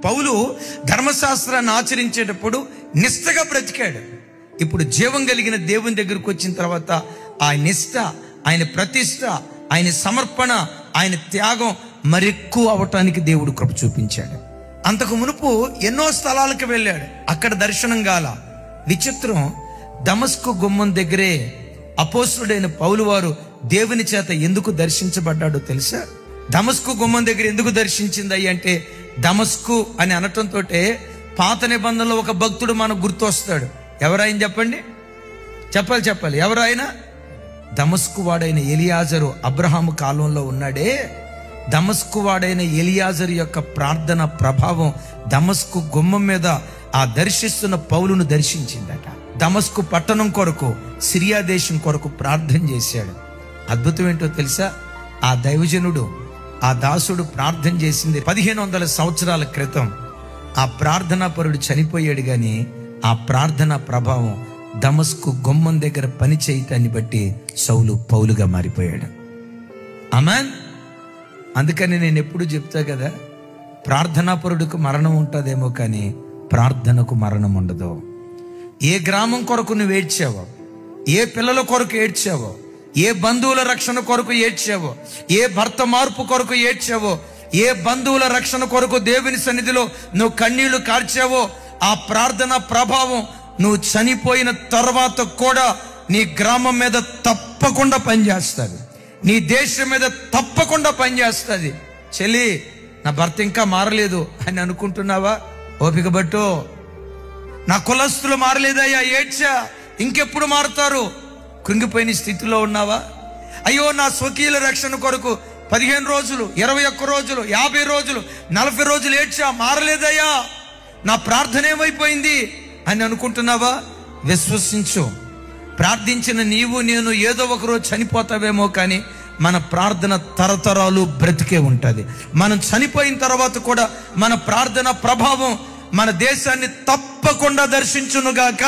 పౌలు ధర్మశాస్త్రాన్ని ఆచరించేటప్పుడు నిష్ఠగా బ్రతికాడు. ఇప్పుడు జీవం కలిగిన దేవుని దగ్గరకు వచ్చిన తర్వాత ఆ నిష్ఠ, ఆయన ప్రతిష్ట, ఆయన సమర్పణ, ఆయన త్యాగం మరెక్కువ అవటానికి దేవుడు కృప చూపించాడు. అంతకు మునుపు ఎన్నో స్థలాలకు వెళ్ళాడు, అక్కడ దర్శనం గాల. విచిత్రం, దమస్కు గుమ్మం దగ్గరే అపోస్తుడైన పౌలు వారు దేవుని చేత ఎందుకు దర్శించబడ్డాడో తెలుసా? దమస్కు గుమ్మం దగ్గర ఎందుకు దర్శించింది అంటే, దమస్కు అని అనటంతో పాత నిబంధనలో ఒక భక్తుడు మనకు గుర్తొస్తాడు. ఎవరైనా చెప్పండి, చెప్పాలి ఎవరైనా? దమస్కు వాడైన ఎలియాజరు అబ్రహాము కాలంలో ఉన్నాడే, దమస్కు వాడైన ఎలియాజరు యొక్క ప్రార్థన ప్రభావం దమస్కు గుమ్మం మీద ఆ దర్శిస్తున్న పౌలును దర్శించిందట. దమస్కు పట్టణం కొరకు, సిరియా దేశం కొరకు ప్రార్థన చేశాడు. అద్భుతం ఏంటో తెలుసా? ఆ దైవజనుడు, ఆ దాసుడు ప్రార్థన చేసింది 1500 సంవత్సరాల క్రితం. ఆ ప్రార్థనా పరుడు చనిపోయాడు, కానీ ఆ ప్రార్థనా ప్రభావం దమస్కు గుమ్మం దగ్గర పని చేయటాన్ని బట్టి సౌలు పౌలుగా మారిపోయాడు. ఆమేన్. అందుకని నేను ఎప్పుడు చెప్తా కదా, ప్రార్థనా పరుడుకు మరణం ఉంటుందేమో కానీ ప్రార్థనకు మరణం ఉండదు. ఏ గ్రామం కొరకు నువ్వు ఏడ్చావో, ఏ పిల్లల కొరకు ఏడ్చావో, ఏ బంధువుల రక్షణ కొరకు ఏడ్చావో, ఏ భర్త మార్పు కొరకు ఏడ్చావో, ఏ బంధువుల రక్షణ కొరకు దేవుని సన్నిధిలో నువ్వు కన్నీళ్లు కార్చావో, ఆ ప్రార్థన ప్రభావం నువ్వు చనిపోయిన తర్వాత కూడా నీ గ్రామం మీద తప్పకుండా పనిచేస్తుంది, నీ దేశం మీద తప్పకుండా పనిచేస్తుంది. చెల్లి, నా భర్త ఇంకా మారలేదు అని అనుకుంటున్నావా? ఓపిక పట్టు. నా కులస్తులు మారలేదయ్యా, ఏడ్చా, ఇంకెప్పుడు మారుతారు? కృంగిపోయిన స్థితిలో ఉన్నావా? అయ్యో, నా స్వకీయుల రక్షణ కొరకు 15 రోజులు, 21 రోజులు, 50 రోజులు, 40 రోజులు ఏడ్చా, మారలేదయ్యా, నా ప్రార్థన ఏమైపోయింది అని అనుకుంటున్నావా? విశ్వసించు. ప్రార్థించిన నీవు నేను ఏదో ఒకరోజు చనిపోతావేమో, కానీ మన ప్రార్థన తరతరాలు బ్రతికే ఉంటుంది. మనం చనిపోయిన తర్వాత కూడా మన ప్రార్థన ప్రభావం మన దేశాన్ని తప్పకుండా దర్శించునుగాక.